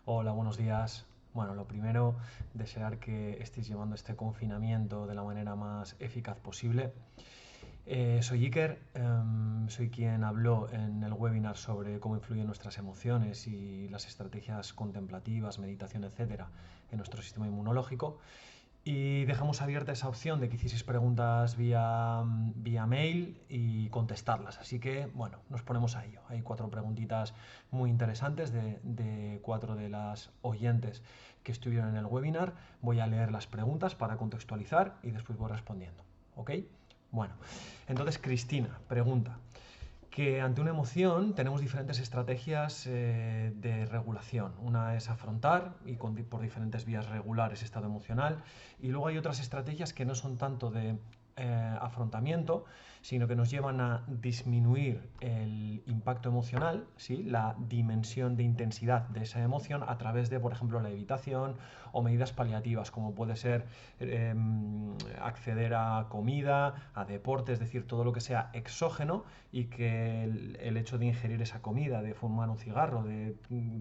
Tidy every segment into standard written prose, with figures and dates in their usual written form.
Hola, buenos días. Bueno, lo primero, desear que estéis llevando este confinamiento de la manera más eficaz posible. Soy Iker, soy quien habló en el webinar sobre cómo influyen nuestras emociones y las estrategias contemplativas, meditación, etcétera, en nuestro sistema inmunológico. Y dejamos abierta esa opción de que hicieseis preguntas vía mail y contestarlas. Así que, bueno, nos ponemos a ello. Hay cuatro preguntitas muy interesantes de cuatro de las oyentes que estuvieron en el webinar. Voy a leer las preguntas para contextualizar y después voy respondiendo. ¿Ok? Bueno, entonces Cristina pregunta que ante una emoción tenemos diferentes estrategias de regulación. Una es afrontar y por diferentes vías regular ese estado emocional. Y luego hay otras estrategias que no son tanto de afrontamiento, sino que nos llevan a disminuir el impacto emocional, ¿sí? La dimensión de intensidad de esa emoción a través de, por ejemplo, la evitación o medidas paliativas, como puede ser eh, acceder a comida, a deporte, es decir, todo lo que sea exógeno y que el hecho de ingerir esa comida, de fumar un cigarro, de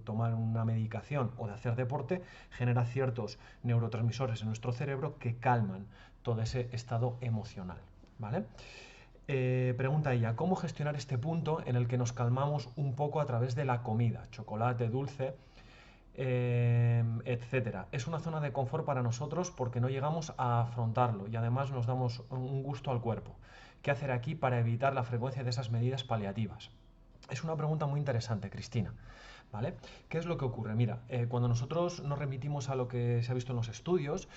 tomar una medicación o de hacer deporte, genera ciertos neurotransmisores en nuestro cerebro que calman todo ese estado emocional. ¿Vale? Pregunta ella, ¿cómo gestionar este punto en el que nos calmamos un poco a través de la comida, chocolate, dulce, etcétera? Es una zona de confort para nosotros porque no llegamos a afrontarlo y además nos damos un gusto al cuerpo. ¿Qué hacer aquí para evitar la frecuencia de esas medidas paliativas? Es una pregunta muy interesante, Cristina. ¿Vale? ¿Qué es lo que ocurre? Mira, cuando nosotros nos remitimos a lo que se ha visto en los estudios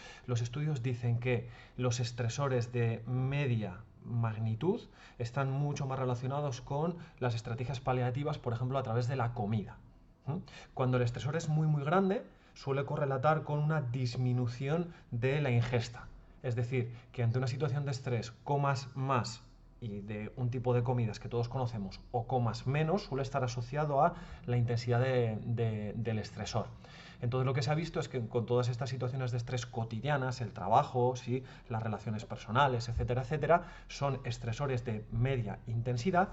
dicen que los estresores de media magnitud están mucho más relacionados con las estrategias paliativas, por ejemplo, a través de la comida. ¿Mm? Cuando el estresor es muy grande, suele correlatar con una disminución de la ingesta. Es decir, que ante una situación de estrés comas más y de un tipo de comidas que todos conocemos o comas menos, suele estar asociado a la intensidad del estresor. Entonces lo que se ha visto es que con todas estas situaciones de estrés cotidianas, el trabajo, ¿sí? Las relaciones personales, etcétera, etcétera, son estresores de media intensidad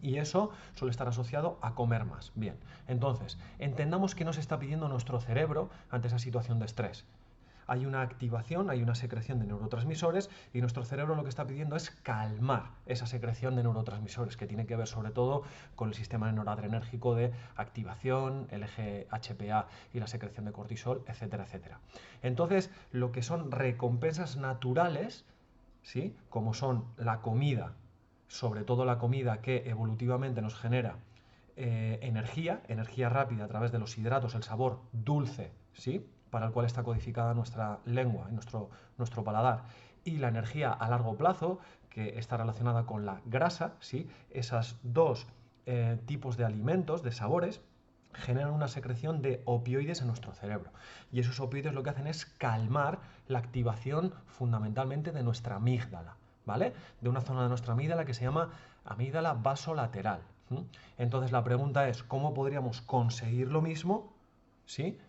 y eso suele estar asociado a comer más. Bien, entonces, entendamos qué nos está pidiendo nuestro cerebro ante esa situación de estrés. Hay una activación, hay una secreción de neurotransmisores y nuestro cerebro lo que está pidiendo es calmar esa secreción de neurotransmisores, que tiene que ver sobre todo con el sistema noradrenérgico de activación, el eje HPA y la secreción de cortisol, etcétera, etcétera. Entonces, lo que son recompensas naturales, ¿sí? Como son la comida, sobre todo la comida que evolutivamente nos genera energía rápida a través de los hidratos, el sabor dulce, ¿sí? Para el cual está codificada nuestra lengua, nuestro paladar, y la energía a largo plazo, que está relacionada con la grasa, ¿sí? Esas dos tipos de alimentos, de sabores, generan una secreción de opioides en nuestro cerebro. Y esos opioides lo que hacen es calmar la activación fundamentalmente de nuestra amígdala, ¿vale? De una zona de nuestra amígdala que se llama amígdala vasolateral. Entonces la pregunta es, ¿cómo podríamos conseguir lo mismo, ¿sí?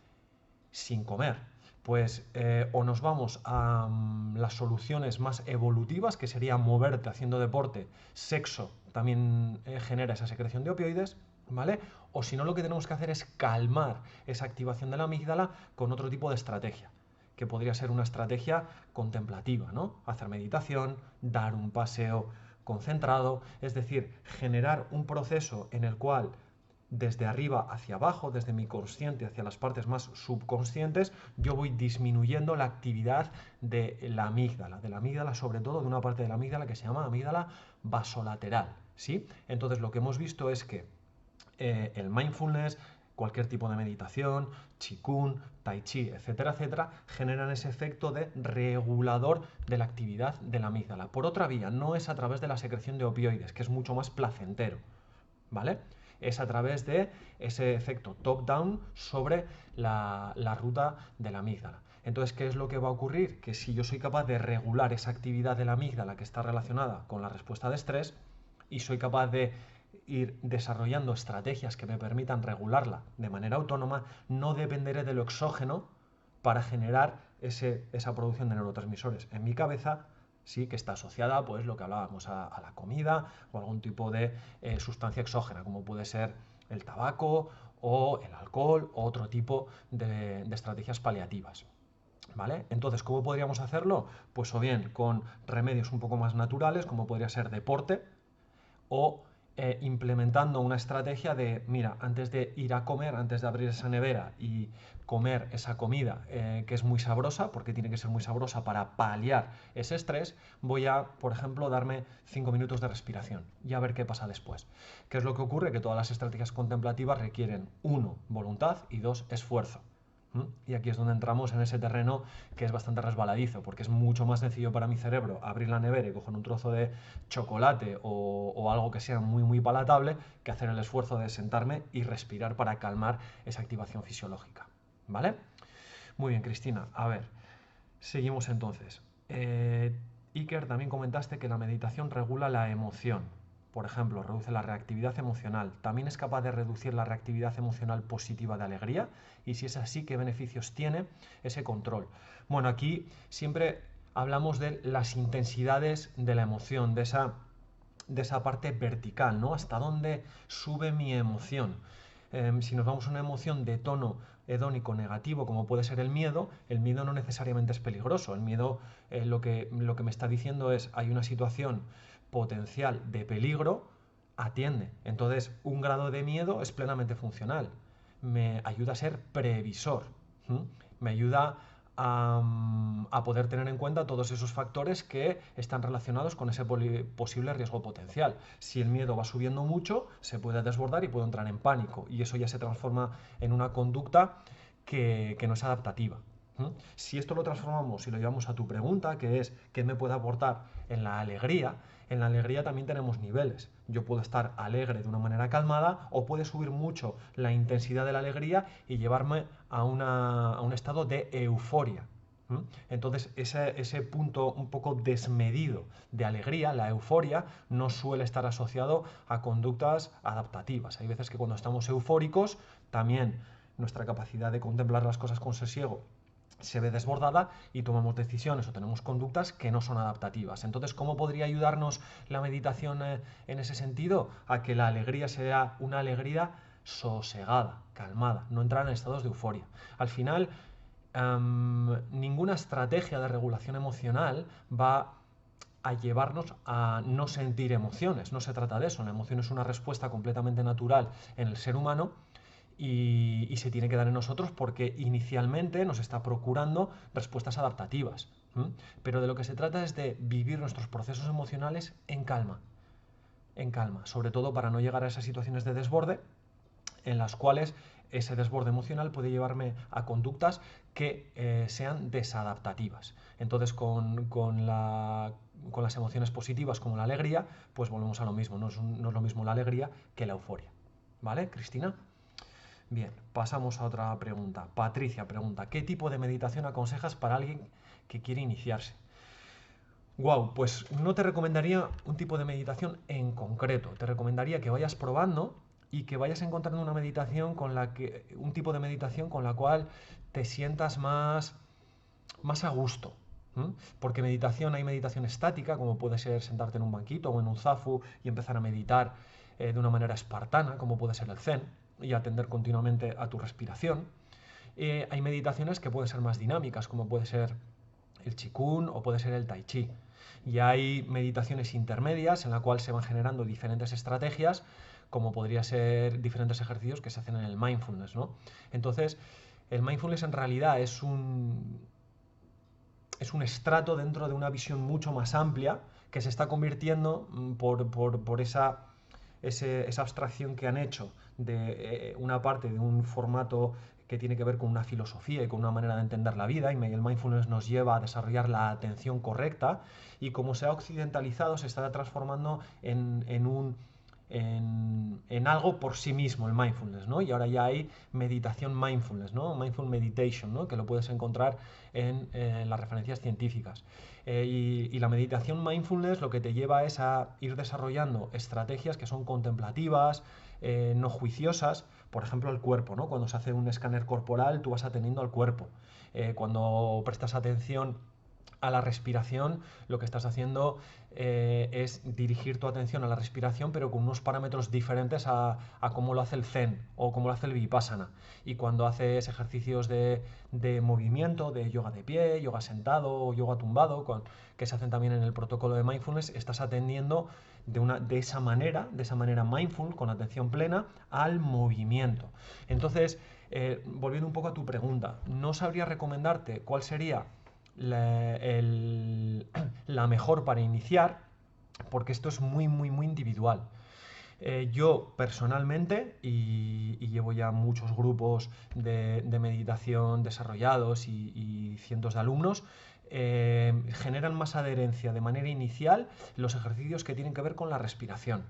Sin comer? Pues o nos vamos a las soluciones más evolutivas, que sería moverte haciendo deporte, sexo también genera esa secreción de opioides, ¿vale? O si no, lo que tenemos que hacer es calmar esa activación de la amígdala con otro tipo de estrategia, que podría ser una estrategia contemplativa, ¿no? Hacer meditación, dar un paseo concentrado, es decir, generar un proceso en el cual desde arriba hacia abajo, desde mi consciente hacia las partes más subconscientes, yo voy disminuyendo la actividad de la amígdala sobre todo de una parte de la amígdala que se llama amígdala vasolateral, ¿sí? Entonces lo que hemos visto es que el mindfulness, cualquier tipo de meditación, qigong, tai chi, etcétera, etcétera, generan ese efecto de regulador de la actividad de la amígdala. Por otra vía, no es a través de la secreción de opioides, que es mucho más placentero, ¿vale? Es a través de ese efecto top-down sobre la ruta de la amígdala. Entonces, ¿qué es lo que va a ocurrir? Que si yo soy capaz de regular esa actividad de la amígdala que está relacionada con la respuesta de estrés y soy capaz de ir desarrollando estrategias que me permitan regularla de manera autónoma, no dependeré de lo exógeno para generar esa producción de neurotransmisores en mi cabeza, sí que está asociada, pues lo que hablábamos, a la comida o algún tipo de sustancia exógena, como puede ser el tabaco o el alcohol o otro tipo de estrategias paliativas. ¿Vale? Entonces, ¿cómo podríamos hacerlo? Pues o bien con remedios un poco más naturales, como podría ser deporte, o implementando una estrategia de, mira, antes de ir a comer, antes de abrir esa nevera y comer esa comida que es muy sabrosa, porque tiene que ser muy sabrosa para paliar ese estrés, voy a, por ejemplo, darme 5 minutos de respiración y a ver qué pasa después. ¿Qué es lo que ocurre? Que todas las estrategias contemplativas requieren, uno, voluntad y dos, esfuerzo. Y aquí es donde entramos en ese terreno que es bastante resbaladizo, porque es mucho más sencillo para mi cerebro abrir la nevera y coger un trozo de chocolate o algo que sea muy, muy palatable que hacer el esfuerzo de sentarme y respirar para calmar esa activación fisiológica. ¿Vale? Muy bien, Cristina. A ver, seguimos entonces. Iker, también comentaste que la meditación regula la emoción. Por ejemplo, reduce la reactividad emocional. ¿También es capaz de reducir la reactividad emocional positiva de alegría? Y si es así, ¿qué beneficios tiene ese control? Bueno, aquí siempre hablamos de las intensidades de la emoción, de esa parte vertical, ¿no? Hasta dónde sube mi emoción. Si nos vamos a una emoción de tono hedónico negativo, como puede ser el miedo no necesariamente es peligroso. El miedo lo que me está diciendo es, hay una situación potencial de peligro, atiende. Entonces, un grado de miedo es plenamente funcional. Me ayuda a ser previsor. ¿Mm? Me ayuda a poder tener en cuenta todos esos factores que están relacionados con ese posible riesgo potencial. Si el miedo va subiendo mucho, se puede desbordar y puedo entrar en pánico, y eso ya se transforma en una conducta que no es adaptativa. Si esto lo transformamos y lo llevamos a tu pregunta, que es ¿qué me puede aportar en la alegría también tenemos niveles. Yo puedo estar alegre de una manera calmada o puede subir mucho la intensidad de la alegría y llevarme a un estado de euforia. Entonces, ese punto un poco desmedido de alegría, la euforia, no suele estar asociado a conductas adaptativas. Hay veces que cuando estamos eufóricos, también nuestra capacidad de contemplar las cosas con sosiego se ve desbordada y tomamos decisiones o tenemos conductas que no son adaptativas. Entonces, ¿cómo podría ayudarnos la meditación en ese sentido? A que la alegría sea una alegría sosegada, calmada, no entrar en estados de euforia. Al final, ninguna estrategia de regulación emocional va a llevarnos a no sentir emociones. No se trata de eso. La emoción es una respuesta completamente natural en el ser humano y se tiene que dar en nosotros porque inicialmente nos está procurando respuestas adaptativas. Pero de lo que se trata es de vivir nuestros procesos emocionales en calma, sobre todo para no llegar a esas situaciones de desborde en las cuales ese desborde emocional puede llevarme a conductas que sean desadaptativas. Entonces, con las emociones positivas como la alegría, pues volvemos a lo mismo, no es lo mismo la alegría que la euforia. ¿Vale, Cristina? Bien, pasamos a otra pregunta. Patricia pregunta, ¿qué tipo de meditación aconsejas para alguien que quiere iniciarse? Wow, pues no te recomendaría un tipo de meditación en concreto. Te recomendaría que vayas probando y que vayas encontrando un tipo de meditación con la cual te sientas más a gusto. Porque hay meditación estática, como puede ser sentarte en un banquito o en un zafu y empezar a meditar de una manera espartana, como puede ser el zen, y atender continuamente a tu respiración. Hay meditaciones que pueden ser más dinámicas, como puede ser el Qigong o puede ser el Tai Chi. Y hay meditaciones intermedias en la cual se van generando diferentes estrategias, como podría ser diferentes ejercicios que se hacen en el mindfulness, ¿no? Entonces, el mindfulness en realidad es un estrato dentro de una visión mucho más amplia que se está convirtiendo por esa abstracción que han hecho de una parte de un formato que tiene que ver con una filosofía y con una manera de entender la vida, y el mindfulness nos lleva a desarrollar la atención correcta, y como se ha occidentalizado se está transformando en algo por sí mismo el mindfulness, ¿no? Y ahora ya hay meditación mindfulness, ¿no? Mindful meditation, ¿no? Que lo puedes encontrar en las referencias científicas. Y la meditación mindfulness lo que te lleva es a ir desarrollando estrategias que son contemplativas, no juiciosas. Por ejemplo, el cuerpo, ¿no? Cuando se hace un escáner corporal, tú vas atendiendo al cuerpo. Cuando prestas atención a la respiración, lo que estás haciendo es dirigir tu atención a la respiración, pero con unos parámetros diferentes a cómo lo hace el Zen o cómo lo hace el Vipassana. Y cuando haces ejercicios de movimiento, de yoga de pie, yoga sentado o yoga tumbado, que se hacen también en el protocolo de mindfulness, estás atendiendo de esa manera mindful, con atención plena, al movimiento. Entonces, volviendo un poco a tu pregunta, no sabría recomendarte cuál sería la mejor para iniciar, porque esto es muy, muy, muy individual. Yo personalmente, y llevo ya muchos grupos de meditación desarrollados y cientos de alumnos, generan más adherencia de manera inicial los ejercicios que tienen que ver con la respiración,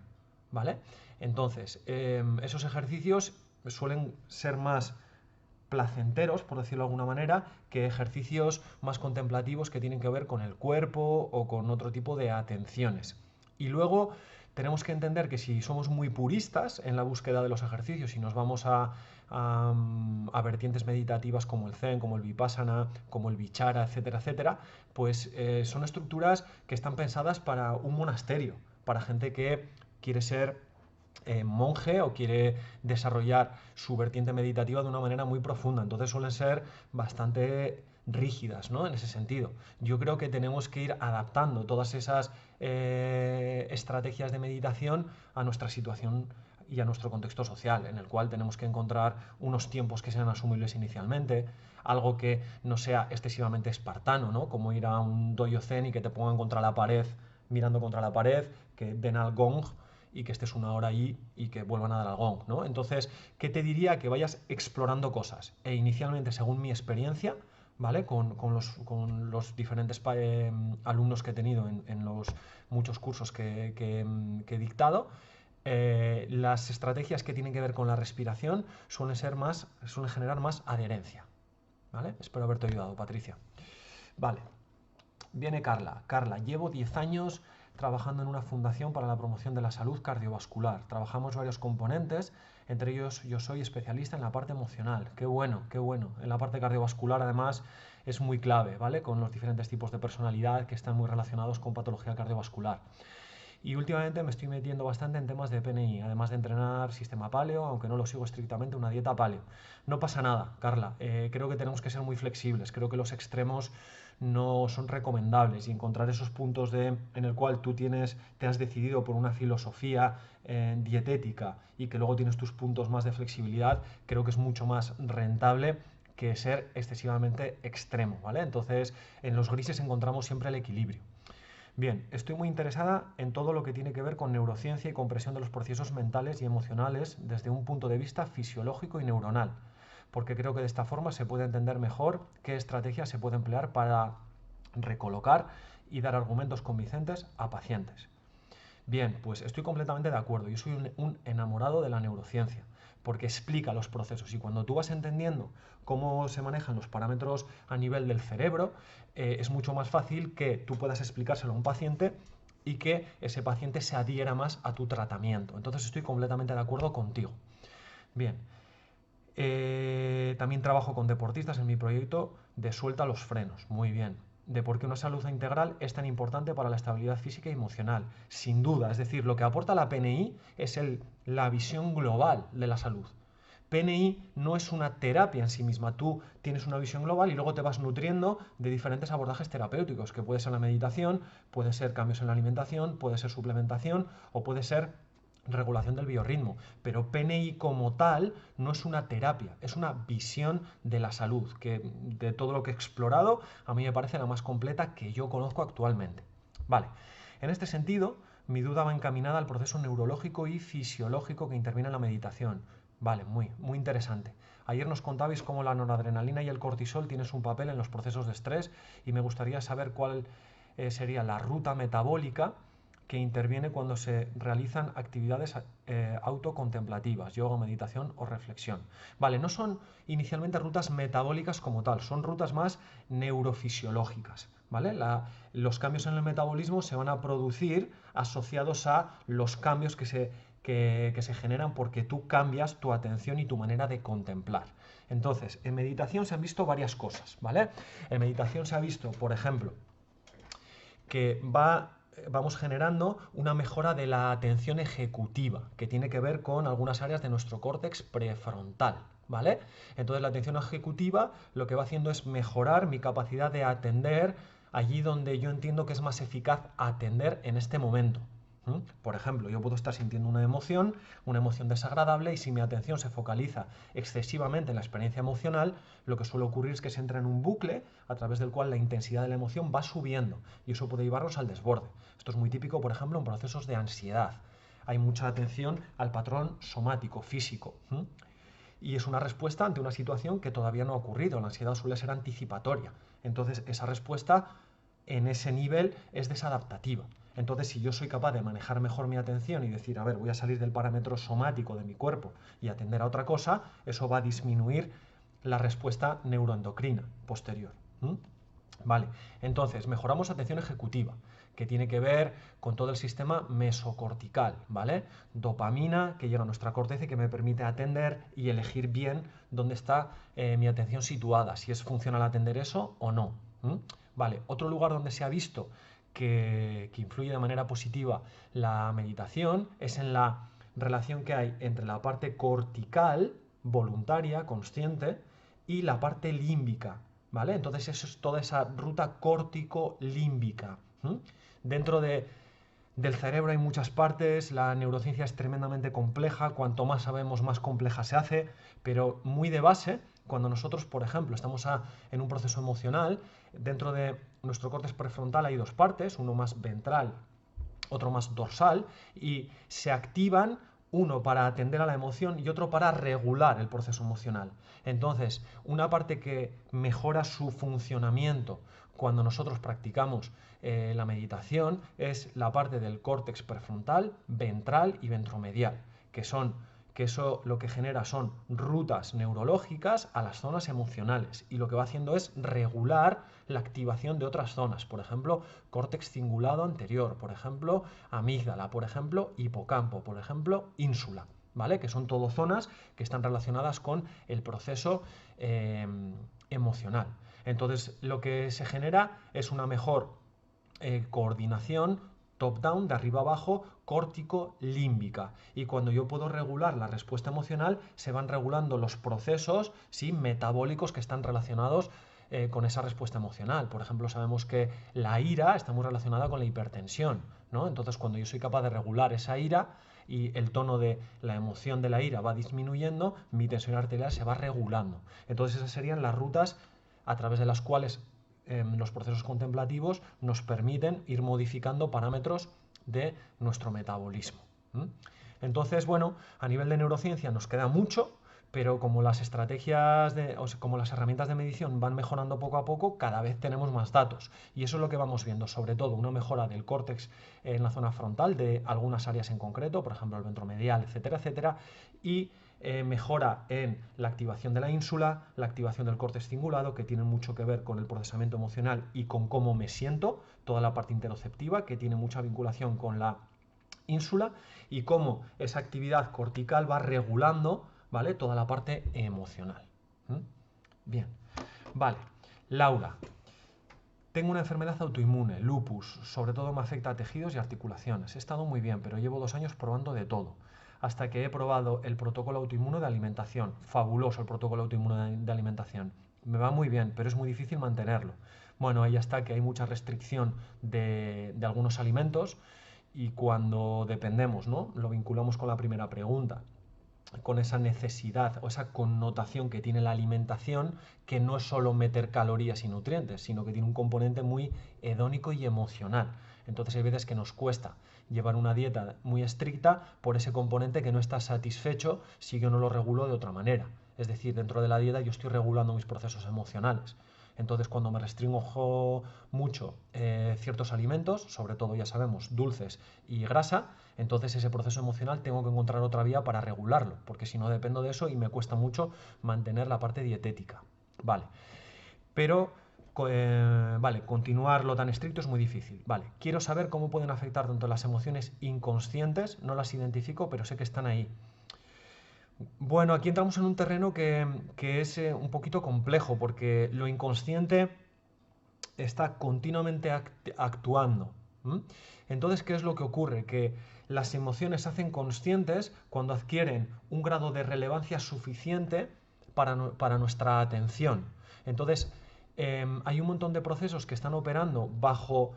¿vale? Entonces, esos ejercicios suelen ser más placenteros, por decirlo de alguna manera, que ejercicios más contemplativos que tienen que ver con el cuerpo o con otro tipo de atenciones. Y luego tenemos que entender que si somos muy puristas en la búsqueda de los ejercicios y nos vamos a vertientes meditativas como el Zen, como el Vipassana, como el Vichara, etcétera, etcétera, pues son estructuras que están pensadas para un monasterio, para gente que quiere ser monje o quiere desarrollar su vertiente meditativa de una manera muy profunda. Entonces suelen ser bastante rígidas, ¿no? En ese sentido. Yo creo que tenemos que ir adaptando todas esas estrategias de meditación a nuestra situación y a nuestro contexto social, en el cual tenemos que encontrar unos tiempos que sean asumibles inicialmente, algo que no sea excesivamente espartano, ¿no? Como ir a un dojo zen y que te pongan contra la pared, mirando contra la pared, que den al gong y que estés una hora ahí y que vuelvan a dar al gong, ¿no? Entonces, ¿qué te diría? Que vayas explorando cosas. E inicialmente, según mi experiencia, ¿vale? Con los diferentes alumnos que he tenido en los muchos cursos que he dictado, las estrategias que tienen que ver con la respiración suelen generar más adherencia, ¿vale? Espero haberte ayudado, Patricia. Vale. Viene Carla. Carla, llevo 10 años trabajando en una fundación para la promoción de la salud cardiovascular. Trabajamos varios componentes, entre ellos yo soy especialista en la parte emocional. Qué bueno, qué bueno. En la parte cardiovascular además es muy clave, ¿vale? Con los diferentes tipos de personalidad que están muy relacionados con patología cardiovascular. Y últimamente me estoy metiendo bastante en temas de PNI, además de entrenar sistema paleo, aunque no lo sigo estrictamente, una dieta paleo. No pasa nada, Carla. Creo que tenemos que ser muy flexibles. Creo que los extremos no son recomendables y encontrar esos puntos en el cual tú te has decidido por una filosofía dietética y que luego tienes tus puntos más de flexibilidad, creo que es mucho más rentable que ser excesivamente extremo, ¿vale? Entonces, en los grises encontramos siempre el equilibrio. Bien, estoy muy interesada en todo lo que tiene que ver con neurociencia y comprensión de los procesos mentales y emocionales desde un punto de vista fisiológico y neuronal, porque creo que de esta forma se puede entender mejor qué estrategias se puede emplear para recolocar y dar argumentos convincentes a pacientes. Bien, pues estoy completamente de acuerdo. Yo soy un enamorado de la neurociencia, porque explica los procesos y cuando tú vas entendiendo cómo se manejan los parámetros a nivel del cerebro, es mucho más fácil que tú puedas explicárselo a un paciente y que ese paciente se adhiera más a tu tratamiento. Entonces estoy completamente de acuerdo contigo. Bien, también trabajo con deportistas en mi proyecto de Suelta los frenos. Muy bien. De por qué una salud integral es tan importante para la estabilidad física y emocional. Sin duda, es decir, lo que aporta la PNI es la visión global de la salud. PNI no es una terapia en sí misma. Tú tienes una visión global y luego te vas nutriendo de diferentes abordajes terapéuticos, que puede ser la meditación, puede ser cambios en la alimentación, puede ser suplementación o puede ser regulación del biorritmo. Pero PNI como tal no es una terapia, es una visión de la salud, que de todo lo que he explorado a mí me parece la más completa que yo conozco actualmente. Vale, en este sentido, mi duda va encaminada al proceso neurológico y fisiológico que interviene en la meditación. Vale, muy, muy interesante. Ayer nos contabais cómo la noradrenalina y el cortisol tienen un papel en los procesos de estrés y me gustaría saber cuál sería la ruta metabólica que interviene cuando se realizan actividades autocontemplativas, yoga, meditación o reflexión. Vale, no son inicialmente rutas metabólicas como tal, son rutas más neurofisiológicas. ¿Vale? Los cambios en el metabolismo se van a producir asociados a los cambios que se generan porque tú cambias tu atención y tu manera de contemplar. Entonces, en meditación se han visto varias cosas, ¿vale? En meditación se ha visto, por ejemplo, que vamos generando una mejora de la atención ejecutiva, que tiene que ver con algunas áreas de nuestro córtex prefrontal, ¿vale? Entonces la atención ejecutiva lo que va haciendo es mejorar mi capacidad de atender allí donde yo entiendo que es más eficaz atender en este momento. Por ejemplo, yo puedo estar sintiendo una emoción desagradable, y si mi atención se focaliza excesivamente en la experiencia emocional, lo que suele ocurrir es que se entra en un bucle a través del cual la intensidad de la emoción va subiendo, y eso puede llevarnos al desborde. Esto es muy típico, por ejemplo, en procesos de ansiedad. Hay mucha atención al patrón somático, físico. Y es una respuesta ante una situación que todavía no ha ocurrido. La ansiedad suele ser anticipatoria. Entonces, esa respuesta en ese nivel es desadaptativa. Entonces, si yo soy capaz de manejar mejor mi atención y decir, a ver, voy a salir del parámetro somático de mi cuerpo y atender a otra cosa, eso va a disminuir la respuesta neuroendocrina posterior. Vale, entonces mejoramos atención ejecutiva, que tiene que ver con todo el sistema mesocortical, ¿vale? Dopamina que llega a nuestra corteza y que me permite atender y elegir bien dónde está mi atención situada, si es funcional atender eso o no. Vale, otro lugar donde se ha visto que influye de manera positiva la meditación es en la relación que hay entre la parte cortical, voluntaria, consciente, y la parte límbica, ¿vale? Entonces eso es toda esa ruta córtico-límbica. Dentro del cerebro hay muchas partes, la neurociencia es tremendamente compleja, cuanto más sabemos más compleja se hace, pero muy de base, cuando nosotros, por ejemplo, estamos en un proceso emocional, dentro de nuestro córtex prefrontal hay dos partes, uno más ventral, otro más dorsal, y se activan uno para atender a la emoción y otro para regular el proceso emocional. Entonces, una parte que mejora su funcionamiento cuando nosotros practicamos la meditación es la parte del córtex prefrontal, ventral y ventromedial, que eso lo que genera son rutas neurológicas a las zonas emocionales, y lo que va haciendo es regular la activación de otras zonas, por ejemplo, córtex cingulado anterior, por ejemplo, amígdala, por ejemplo, hipocampo, por ejemplo, ínsula, ¿vale? Que son todo zonas que están relacionadas con el proceso emocional. Entonces, lo que se genera es una mejor coordinación top-down, de arriba abajo, córtico-límbica. Y cuando yo puedo regular la respuesta emocional, se van regulando los procesos, ¿sí?, metabólicos que están relacionados con esa respuesta emocional. Por ejemplo, sabemos que la ira está muy relacionada con la hipertensión, ¿no? Entonces, cuando yo soy capaz de regular esa ira y el tono de la emoción de la ira va disminuyendo, mi tensión arterial se va regulando. Entonces, esas serían las rutas a través de las cuales los procesos contemplativos nos permiten ir modificando parámetros de nuestro metabolismo. Entonces, bueno, a nivel de neurociencia nos queda mucho, pero como las estrategias, como las herramientas de medición van mejorando poco a poco, cada vez tenemos más datos. Y eso es lo que vamos viendo, sobre todo una mejora del córtex en la zona frontal, de algunas áreas en concreto, por ejemplo el ventromedial, etcétera, etcétera, y mejora en la activación de la ínsula, la activación del córtex cingulado, que tiene mucho que ver con el procesamiento emocional y con cómo me siento, toda la parte interoceptiva, que tiene mucha vinculación con la ínsula, y cómo esa actividad cortical va regulando, ¿vale?, toda la parte emocional. Bien, vale. Laura, tengo una enfermedad autoinmune, lupus, sobre todo me afecta a tejidos y articulaciones. He estado muy bien, pero llevo 2 años probando de todo, hasta que he probado el protocolo autoinmune de alimentación. Fabuloso el protocolo autoinmune de alimentación. Me va muy bien, pero es muy difícil mantenerlo. Bueno, ahí está, que hay mucha restricción de algunos alimentos, y cuando dependemos, ¿no?, lo vinculamos con la primera pregunta, con esa necesidad o esa connotación que tiene la alimentación, que no es solo meter calorías y nutrientes, sino que tiene un componente muy hedónico y emocional. Entonces hay veces que nos cuesta llevar una dieta muy estricta por ese componente que no está satisfecho si yo no lo regulo de otra manera. Es decir, dentro de la dieta yo estoy regulando mis procesos emocionales. Entonces, cuando me restringo mucho ciertos alimentos, sobre todo, ya sabemos, dulces y grasa, entonces ese proceso emocional tengo que encontrar otra vía para regularlo, porque si no dependo de eso y me cuesta mucho mantener la parte dietética. Vale, pero vale, continuarlo tan estricto es muy difícil. Vale, quiero saber cómo pueden afectar tanto las emociones inconscientes, no las identifico, pero sé que están ahí. Bueno, aquí entramos en un terreno que es un poquito complejo, porque lo inconsciente está continuamente actuando. Entonces, ¿qué es lo que ocurre? Que las emociones se hacen conscientes cuando adquieren un grado de relevancia suficiente para nuestra atención. Entonces, hay un montón de procesos que están operando bajo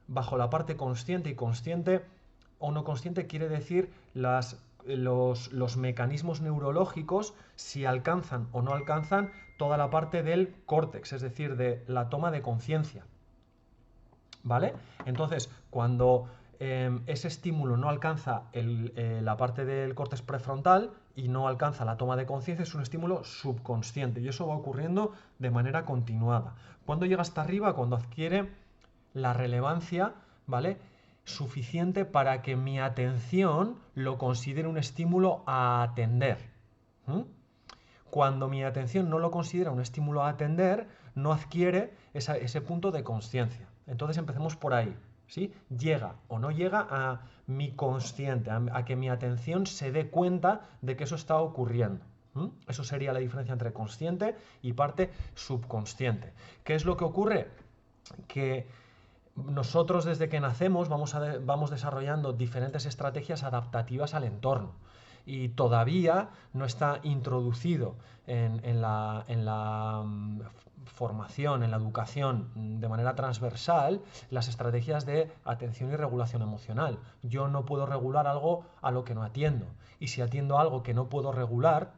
la parte consciente, y consciente o no consciente quiere decir los mecanismos neurológicos, si alcanzan o no alcanzan toda la parte del córtex, es decir, de la toma de conciencia. ¿Vale? Entonces, cuando ese estímulo no alcanza la parte del córtex prefrontal y no alcanza la toma de conciencia, es un estímulo subconsciente y eso va ocurriendo de manera continuada. Cuando llega hasta arriba, cuando adquiere la relevancia, ¿vale?, suficiente para que mi atención lo considere un estímulo a atender. Cuando mi atención no lo considera un estímulo a atender, no adquiere ese punto de consciencia. Entonces empecemos por ahí, ¿sí? Llega o no llega a mi consciente, a que mi atención se dé cuenta de que eso está ocurriendo. Eso sería la diferencia entre consciente y parte subconsciente. ¿Qué es lo que ocurre? Que nosotros desde que nacemos vamos desarrollando diferentes estrategias adaptativas al entorno y todavía no está introducido en la formación, en la educación de manera transversal, las estrategias de atención y regulación emocional. Yo no puedo regular algo a lo que no atiendo, y si atiendo algo que no puedo regular,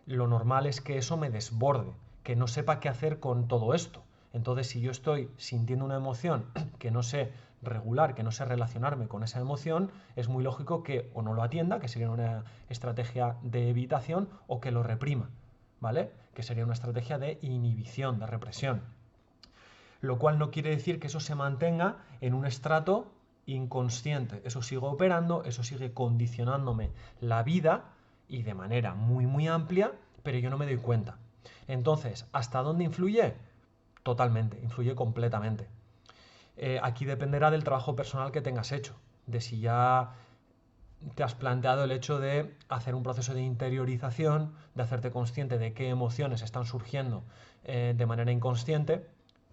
lo normal es que eso me desborde, que no sepa qué hacer con todo esto. Entonces, si yo estoy sintiendo una emoción que no sé regular, que no sé relacionarme con esa emoción, es muy lógico que o no lo atienda, que sería una estrategia de evitación, o que lo reprima, ¿vale? Que sería una estrategia de inhibición, de represión. Lo cual no quiere decir que eso se mantenga en un estrato inconsciente. Eso sigue operando, eso sigue condicionándome la vida y de manera muy, muy amplia, pero yo no me doy cuenta. Entonces, ¿hasta dónde influye? Totalmente, influye completamente. Aquí dependerá del trabajo personal que tengas hecho, de si ya te has planteado el hecho de hacer un proceso de interiorización, de hacerte consciente de qué emociones están surgiendo de manera inconsciente,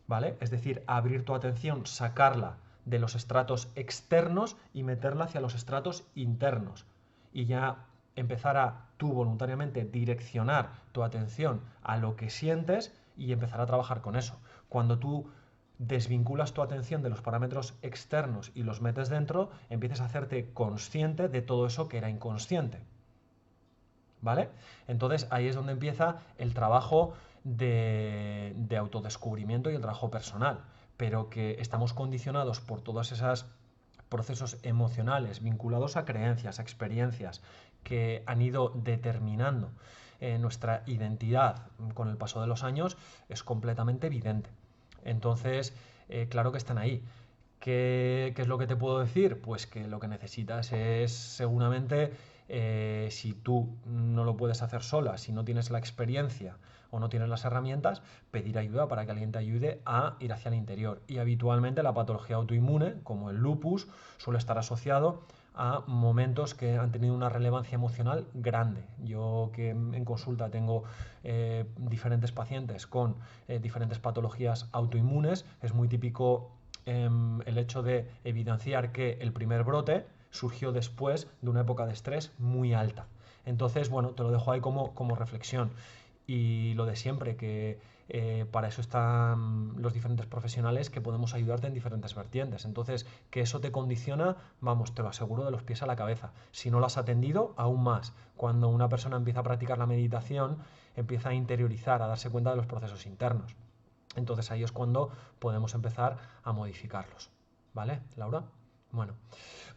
¿vale? Es decir, abrir tu atención, sacarla de los estratos externos y meterla hacia los estratos internos. Y ya empezar a tú voluntariamente direccionar tu atención a lo que sientes y empezar a trabajar con eso. Cuando tú desvinculas tu atención de los parámetros externos y los metes dentro, empiezas a hacerte consciente de todo eso que era inconsciente. ¿Vale? Entonces ahí es donde empieza el trabajo de autodescubrimiento y el trabajo personal, pero que estamos condicionados por todos esos procesos emocionales vinculados a creencias, a experiencias que han ido determinando nuestra identidad con el paso de los años, es completamente evidente. Entonces, claro que están ahí. ¿Qué es lo que te puedo decir? Pues que lo que necesitas es seguramente, si tú no lo puedes hacer sola, si no tienes la experiencia o no tienes las herramientas, pedir ayuda para que alguien te ayude a ir hacia el interior. Y habitualmente la patología autoinmune, como el lupus, suele estar asociado a momentos que han tenido una relevancia emocional grande. Yo que en consulta tengo diferentes pacientes con diferentes patologías autoinmunes, es muy típico el hecho de evidenciar que el primer brote surgió después de una época de estrés muy alta. Entonces, bueno, te lo dejo ahí como reflexión. Y lo de siempre, que para eso están los diferentes profesionales que podemos ayudarte en diferentes vertientes. Entonces, que eso te condiciona, vamos, te lo aseguro, de los pies a la cabeza. Si no lo has atendido, aún más. Cuando una persona empieza a practicar la meditación, empieza a interiorizar, a darse cuenta de los procesos internos. Entonces ahí es cuando podemos empezar a modificarlos. ¿Vale, Laura?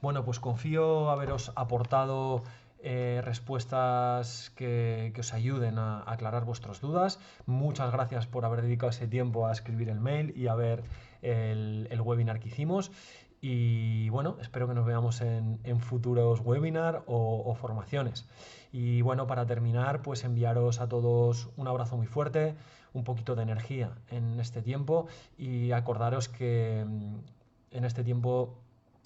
Bueno, pues confío haberos aportado respuestas que os ayuden a aclarar vuestras dudas. Muchas gracias por haber dedicado ese tiempo a escribir el mail y a ver el webinar que hicimos. Y bueno, espero que nos veamos en futuros webinars o formaciones. Y bueno, para terminar, pues enviaros a todos un abrazo muy fuerte, un poquito de energía en este tiempo, y acordaros que en este tiempo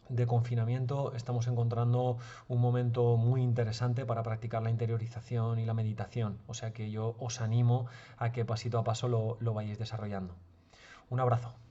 de confinamiento estamos encontrando un momento muy interesante para practicar la interiorización y la meditación, o sea que yo os animo a que pasito a paso lo vayáis desarrollando. Un abrazo.